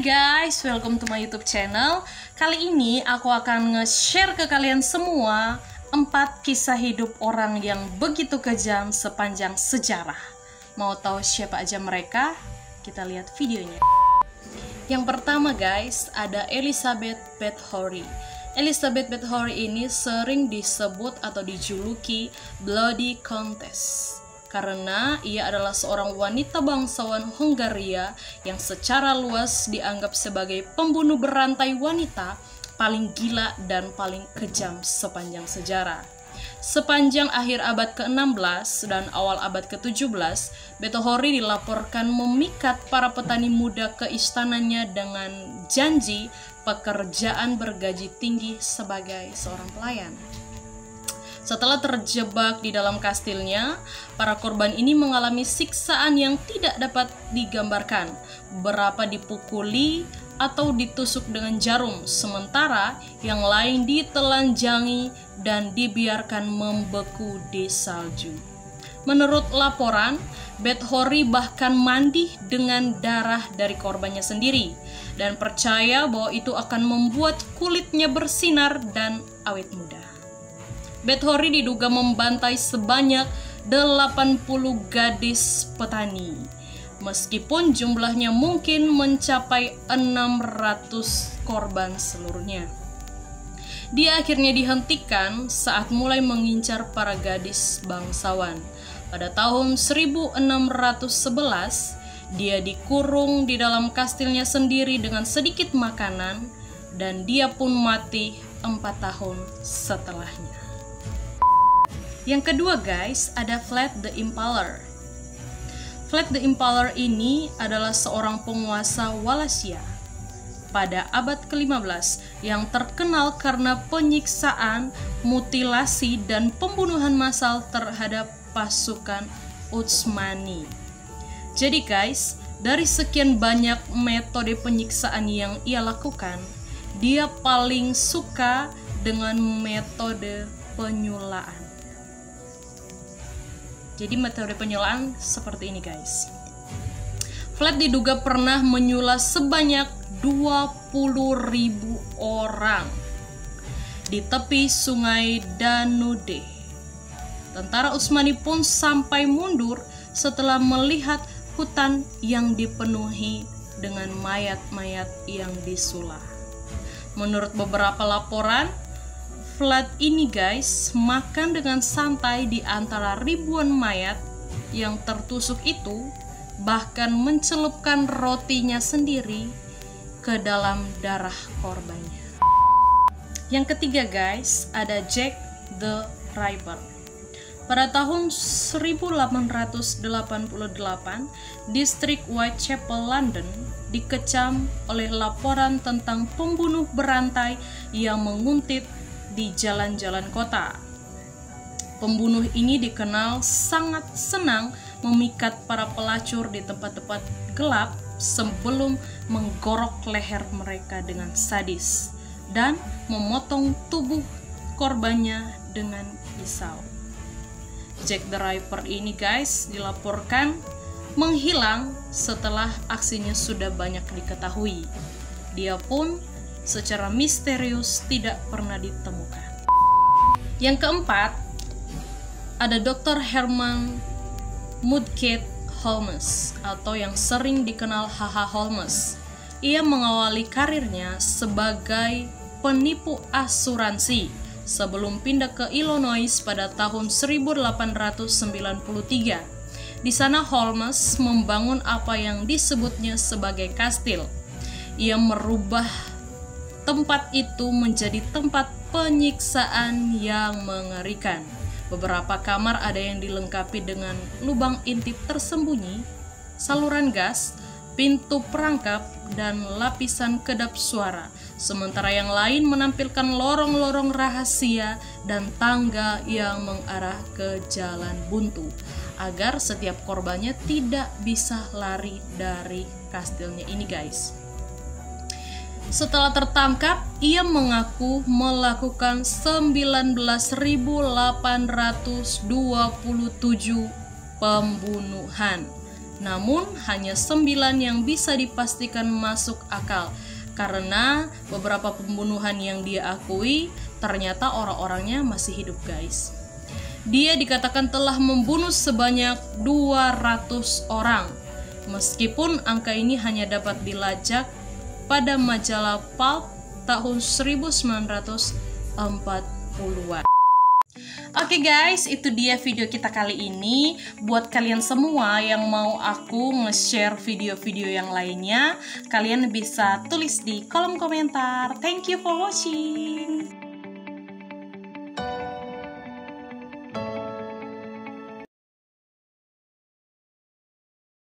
guys, welcome to my YouTube channel. Kali ini aku akan nge-share ke kalian semua 4 kisah hidup orang yang begitu kejam sepanjang sejarah. Mau tahu siapa aja mereka? Kita lihat videonya. Yang pertama guys, ada Elizabeth Bathory. Elizabeth Bathory ini sering disebut atau dijuluki Bloody Countess karena ia adalah seorang wanita bangsawan Hungaria yang secara luas dianggap sebagai pembunuh berantai wanita paling gila dan paling kejam sepanjang sejarah. Sepanjang akhir abad ke-16 dan awal abad ke-17, Bathory dilaporkan memikat para petani muda ke istananya dengan janji pekerjaan bergaji tinggi sebagai seorang pelayan. Setelah terjebak di dalam kastilnya, para korban ini mengalami siksaan yang tidak dapat digambarkan. Beberapa dipukuli atau ditusuk dengan jarum, sementara yang lain ditelanjangi dan dibiarkan membeku di salju. Menurut laporan, Bathory bahkan mandi dengan darah dari korbannya sendiri dan percaya bahwa itu akan membuat kulitnya bersinar dan awet muda. Bathory diduga membantai sebanyak 80 gadis petani, meskipun jumlahnya mungkin mencapai 600 korban seluruhnya. Dia akhirnya dihentikan saat mulai mengincar para gadis bangsawan. Pada tahun 1611, dia dikurung di dalam kastilnya sendiri dengan sedikit makanan, dan dia pun mati 4 tahun setelahnya. Yang kedua guys, ada Vlad the Impaler. Vlad the Impaler ini adalah seorang penguasa Wallachia pada abad ke-15 yang terkenal karena penyiksaan, mutilasi, dan pembunuhan massal terhadap pasukan Utsmani. Jadi guys, dari sekian banyak metode penyiksaan yang ia lakukan, dia paling suka dengan metode penyulaan. Jadi metode penyulaan seperti ini guys. Vlad diduga pernah menyula sebanyak 20.000 orang di tepi sungai Danude. Tentara Utsmani pun sampai mundur setelah melihat hutan yang dipenuhi dengan mayat-mayat yang disulah. Menurut beberapa laporan, Vlad ini guys makan dengan santai di antara ribuan mayat yang tertusuk itu, bahkan mencelupkan rotinya sendiri ke dalam darah korbannya. Yang ketiga guys, ada Jack the Ripper. Pada tahun 1888, distrik Whitechapel, London dikecam oleh laporan tentang pembunuh berantai yang menguntit di jalan-jalan kota. Pembunuh ini dikenal sangat senang memikat para pelacur di tempat-tempat gelap sebelum menggorok leher mereka dengan sadis dan memotong tubuh korbannya dengan pisau. Jack the Ripper ini guys dilaporkan menghilang setelah aksinya sudah banyak diketahui. Dia pun secara misterius tidak pernah ditemukan. Yang keempat, ada Dr. Herman Mudgett Holmes atau yang sering dikenal H.H. Holmes. Ia mengawali karirnya sebagai penipu asuransi sebelum pindah ke Illinois pada tahun 1893. Di sana Holmes membangun apa yang disebutnya sebagai kastil. Ia merubah tempat itu menjadi tempat penyiksaan yang mengerikan. Beberapa kamar ada yang dilengkapi dengan lubang intip tersembunyi, saluran gas, pintu perangkap, dan lapisan kedap suara. Sementara yang lain menampilkan lorong-lorong rahasia dan tangga yang mengarah ke jalan buntu, agar setiap korbannya tidak bisa lari dari kastilnya ini guys. Setelah tertangkap, ia mengaku melakukan 19.827 pembunuhan Namun hanya 9 yang bisa dipastikan masuk akal, karena beberapa pembunuhan yang dia akui ternyata orang-orangnya masih hidup, guys. Dia dikatakan telah membunuh sebanyak 200 orang, meskipun angka ini hanya dapat dilacak pada majalah Pulp tahun 1940-an. Oke guys, itu dia video kita kali ini. Buat kalian semua yang mau aku nge-share video-video yang lainnya, kalian bisa tulis di kolom komentar. Thank you for watching.